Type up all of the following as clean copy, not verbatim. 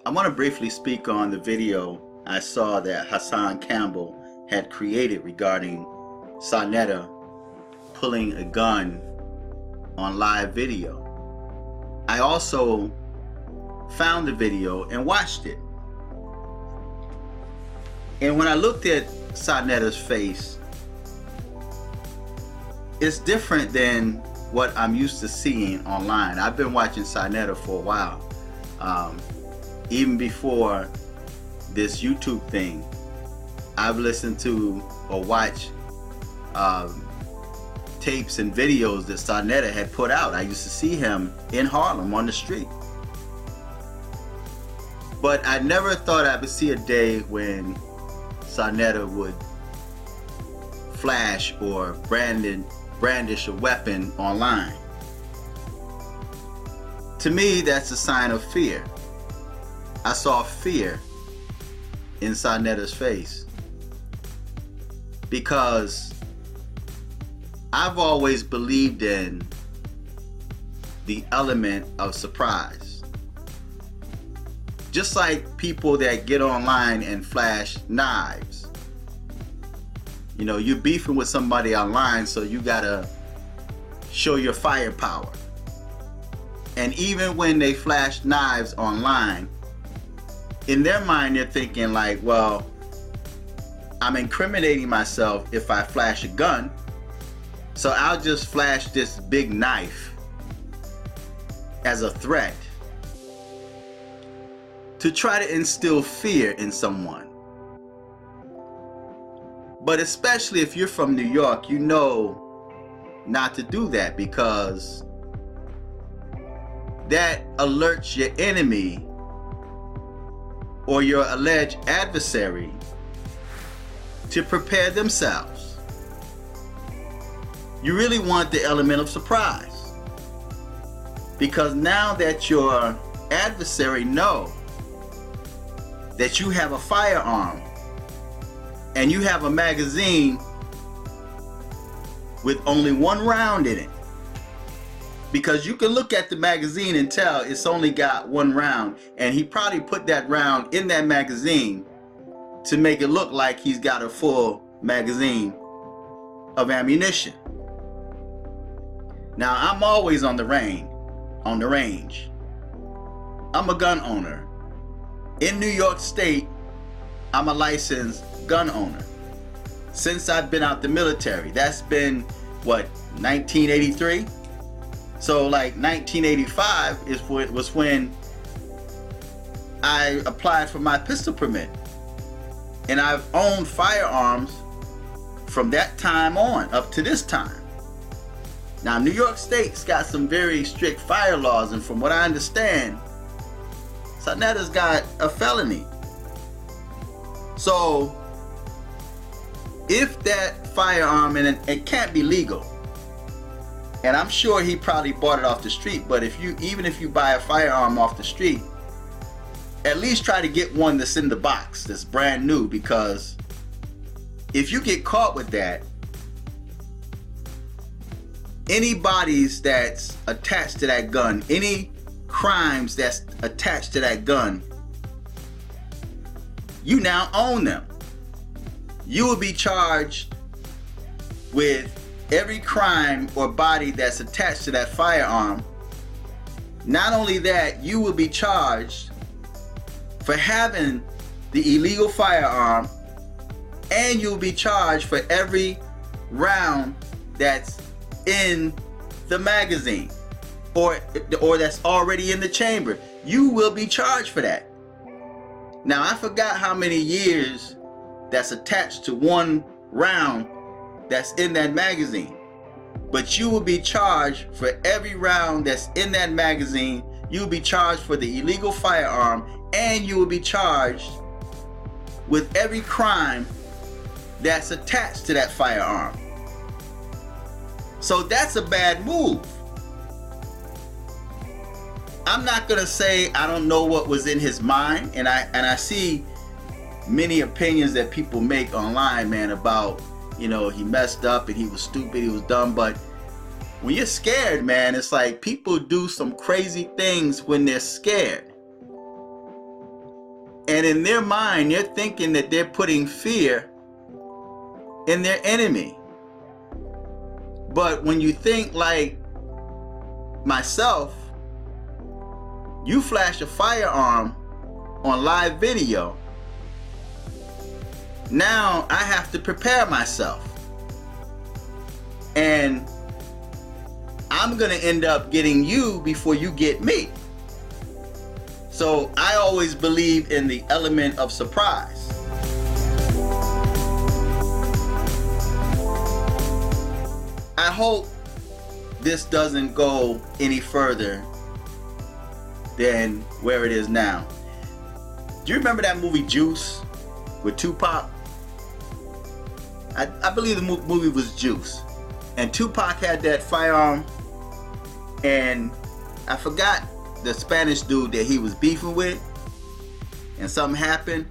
I want to briefly speak on the video I saw that Hassan Campbell had created regarding Saneter pulling a gun on live video. I also found the video and watched it. And when I looked at Saneter's face, it's different than what I'm used to seeing online. I've been watching Saneter for a while. Even before this YouTube thing, I've listened to or watched tapes and videos that Saneter had put out. I used to see him in Harlem on the street. But I never thought I would see a day when Saneter would flash or brandish a weapon online. To me, that's a sign of fear. I saw fear in Saneter's face because I've always believed in the element of surprise. Just like people that get online and flash knives. You know, you're beefing with somebody online, so you gotta show your firepower. And even when they flash knives online, in their mind they're thinking like, well, I'm incriminating myself if I flash a gun, so I'll just flash this big knife as a threat to try to instill fear in someone. But especially if you're from New York, you know not to do that, because that alerts your enemy or your alleged adversary to prepare themselves. You really want the element of surprise, because now that your adversary knows that you have a firearm and you have a magazine with only one round in it, because you can look at the magazine and tell it's only got one round, and he probably put that round in that magazine to make it look like he's got a full magazine of ammunition. Now, I'm always on the range. I'm a gun owner. In New York State, I'm a licensed gun owner. Since I've been out the military, that's been, what, 1983? So like 1985 was when I applied for my pistol permit. And I've owned firearms from that time on up to this time. Now, New York State's got some very strict fire laws, and from what I understand, Saneter's got a felony. So if that firearm, and it can't be legal, and I'm sure he probably bought it off the street, but even if you buy a firearm off the street, at least try to get one that's in the box, that's brand new, because if you get caught with that, any bodies that's attached to that gun, any crimes that's attached to that gun, you now own them. You will be charged with every crime or body that's attached to that firearm. Not only that, you will be charged for having the illegal firearm, and you'll be charged for every round that's in the magazine or that's already in the chamber. You will be charged for that. Now, I forgot how many years that's attached to one round that's in that magazine, but you will be charged for every round that's in that magazine. You'll be charged for the illegal firearm, and you will be charged with every crime that's attached to that firearm. So that's a bad move. I'm not gonna say I don't know what was in his mind, and I see many opinions that people make online, man, about, you know, he messed up and he was stupid, he was dumb. But when you're scared, man, it's like people do some crazy things when they're scared. And in their mind, they're thinking that they're putting fear in their enemy. But when you think like myself, you flash a firearm on live video. Now I have to prepare myself. And I'm going to end up getting you before you get me. So I always believe in the element of surprise. I hope this doesn't go any further than where it is now. Do you remember that movie Juice with Tupac? I believe the movie was Juice. And Tupac had that firearm, and I forgot the Spanish dude that he was beefing with, and something happened.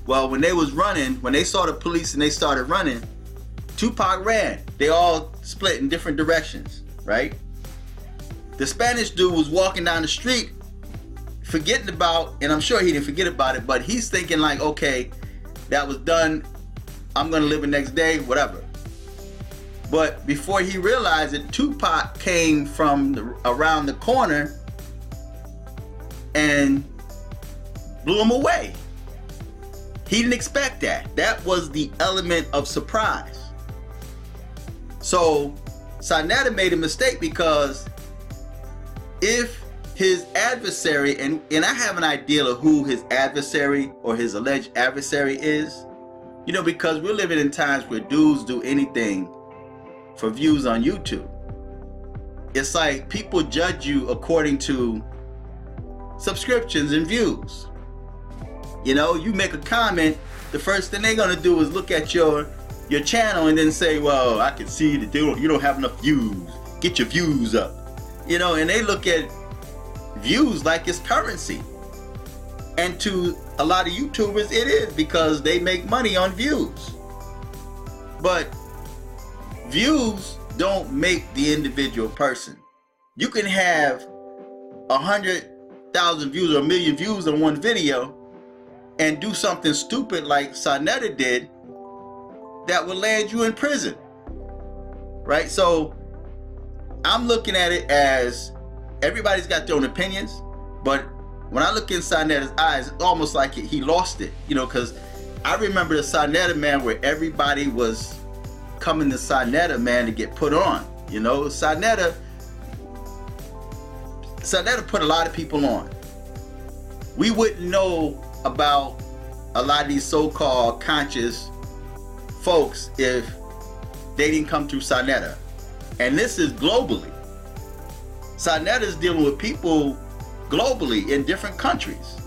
Well, when they was running, when they saw the police and they started running, Tupac ran. They all split in different directions, right? The Spanish dude was walking down the street forgetting about, and I'm sure he didn't forget about it, but he's thinking like, okay, that was done, I'm gonna live the next day, whatever. But before he realized it, Tupac came from around the corner and blew him away. He didn't expect that. That was the element of surprise. So Saneter made a mistake, because if his adversary, and I have an idea of who his adversary or his alleged adversary is, you know, because we're living in times where dudes do anything for views on YouTube. It's like people judge you according to subscriptions and views. You know, you make a comment, the first thing they're gonna do is look at your channel and then say, well, I can see that you don't have enough views. Get your views up. You know, and they look at views like it's currency. And to a lot of YouTubers, it is, because they make money on views. But views don't make the individual person. You can have 100,000 views or 1 million views on one video and do something stupid like Saneter did that will land you in prison, right? So I'm looking at it as everybody's got their own opinions, but when I look in Saneter's eyes, it's almost like he lost it, you know, because I remember the Saneter, man, where everybody was coming to Saneter, man, to get put on. You know, Saneter put a lot of people on. We wouldn't know about a lot of these so-called conscious folks if they didn't come through Saneter. And this is globally. Saneter is dealing with people globally in different countries.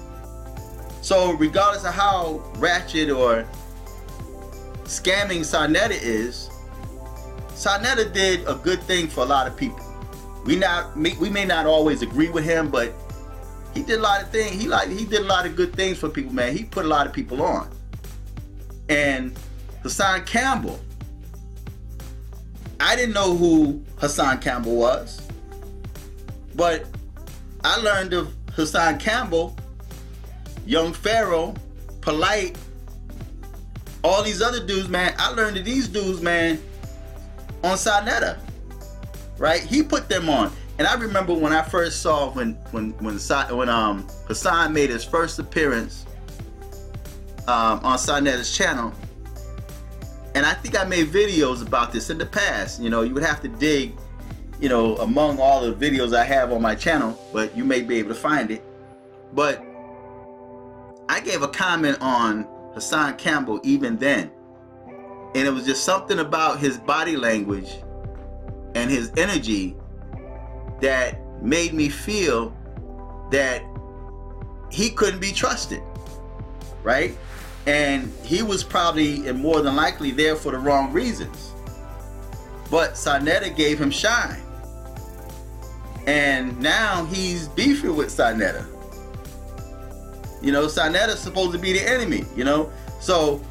So regardless of how ratchet or scamming Saneter is, Saneter did a good thing for a lot of people. We may not always agree with him, but he did a lot of things. He did a lot of good things for people, man. He put a lot of people on. And Hassan Campbell, I didn't know who Hassan Campbell was, but I learned of Hassan Campbell, Young Pharaoh, Polite, all these other dudes, man. I learned of these dudes, man, on Saneter, right? He put them on. And I remember when I first saw when Hassan made his first appearance on Saneter's channel, and I think I made videos about this in the past. You know, you would have to dig, you know, among all the videos I have on my channel, but you may be able to find it. But I gave a comment on Hassan Campbell even then, and it was just something about his body language and his energy that made me feel that he couldn't be trusted, right? And he was probably and more than likely there for the wrong reasons. But Saneter gave him shine. And now he's beefing with Saneter. You know, Saneter's supposed to be the enemy, you know? So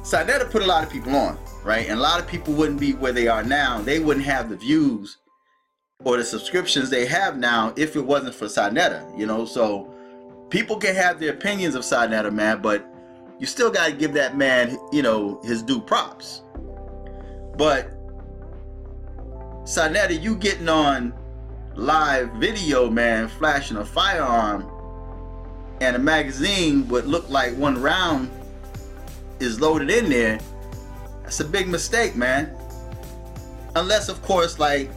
Saneter put a lot of people on, right? And a lot of people wouldn't be where they are now. They wouldn't have the views or the subscriptions they have now if it wasn't for Saneter, you know? So people can have their opinions of Saneter, man, but you still got to give that man, you know, his due props. But Saneter, you getting on live video, man, flashing a firearm, and a magazine would look like one round is loaded in there. That's a big mistake, man. Unless, of course, like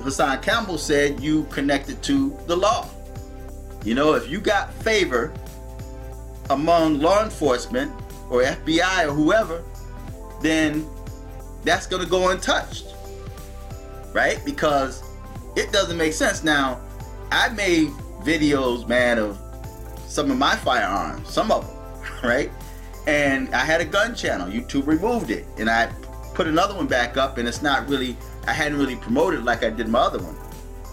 Hassan Campbell said, you connected to the law. You know, if you got favor among law enforcement or FBI or whoever, then that's gonna go untouched, right? Because it doesn't make sense. Now, I made videos, man, of some of my firearms, some of them, right? And I had a gun channel. YouTube removed it, and I put another one back up, and it's not really, I hadn't really promoted like I did my other one.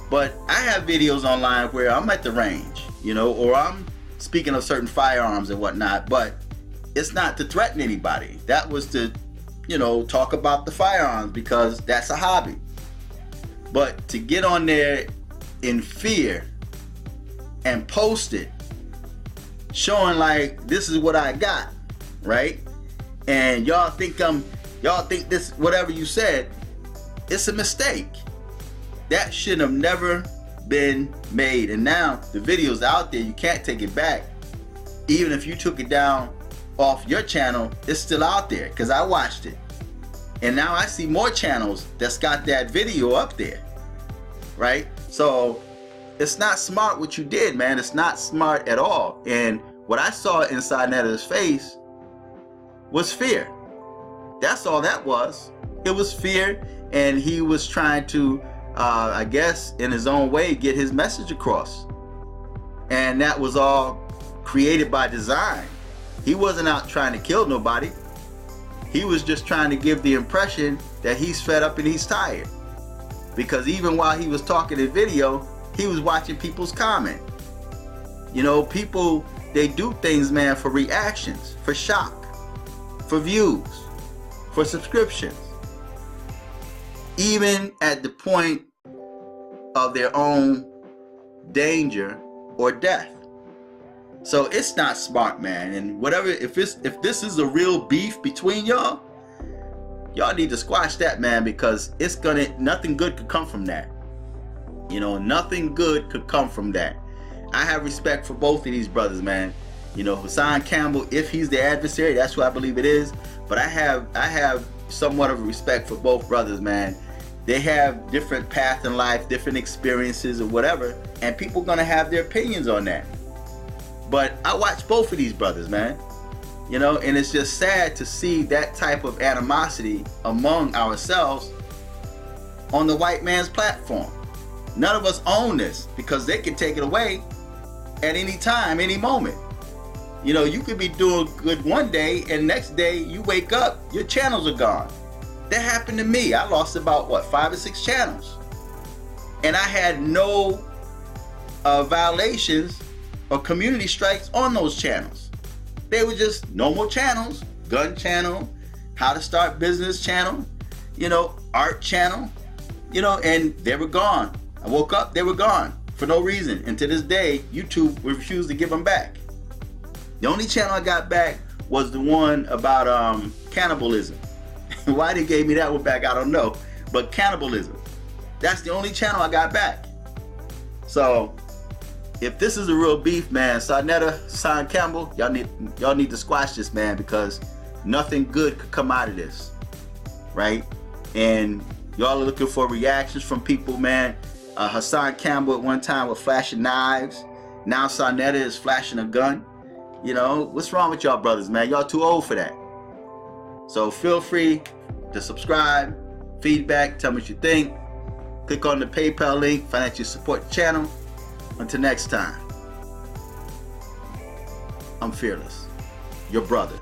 But I have videos online where I'm at the range, you know, or I'm speaking of certain firearms and whatnot, but it's not to threaten anybody. That was to, you know, talk about the firearms because that's a hobby. But to get on there in fear and post it, showing like this is what I got, right? And y'all think this, whatever you said, it's a mistake. That should have never been made. And now the video's out there, you can't take it back. Even if you took it down off your channel, it's still out there because I watched it. And now I see more channels that's got that video up there, right? So it's not smart what you did, man. It's not smart at all. And what I saw inside Saneter's face was fear. That's all that was. It was fear, and he was trying to, I guess, in his own way, get his message across. And that was all created by design. He wasn't out trying to kill nobody. He was just trying to give the impression that he's fed up and he's tired. Because even while he was talking in video, he was watching people's comment. You know, people, they do things, man, for reactions, for shock, for views, for subscriptions. Even at the point of their own danger or death. So it's not smart, man. And whatever, if this is a real beef between y'all need to squash that, man, because it's nothing good could come from that. You know, nothing good could come from that. I have respect for both of these brothers, man. You know, Hassan Campbell, if he's the adversary, that's who I believe it is. But I have somewhat of a respect for both brothers, man. They have different paths in life, different experiences or whatever, and people gonna have their opinions on that. But I watch both of these brothers, man. You know, and it's just sad to see that type of animosity among ourselves on the white man's platform. None of us own this because they can take it away at any time, any moment. You know, you could be doing good one day and next day you wake up, your channels are gone. That happened to me. I lost about, what, 5 or 6 channels. And I had no violations or community strikes on those channels. They were just normal channels, gun channel, how to start business channel, you know, art channel, you know, and they were gone. I woke up, they were gone for no reason. And to this day, YouTube refused to give them back. The only channel I got back was the one about cannibalism. Why they gave me that one back, I don't know. But cannibalism, that's the only channel I got back. So if this is a real beef, man, Saneter, Hassan Campbell, y'all need to squash this, man, because nothing good could come out of this, right? And y'all are looking for reactions from people, man. Hassan Campbell at one time was flashing knives. Now Saneter is flashing a gun. You know, what's wrong with y'all brothers, man? Y'all too old for that. So feel free to subscribe, feedback, tell me what you think. Click on the PayPal link, financially support the channel. Until next time, I'm Fearless, your brother.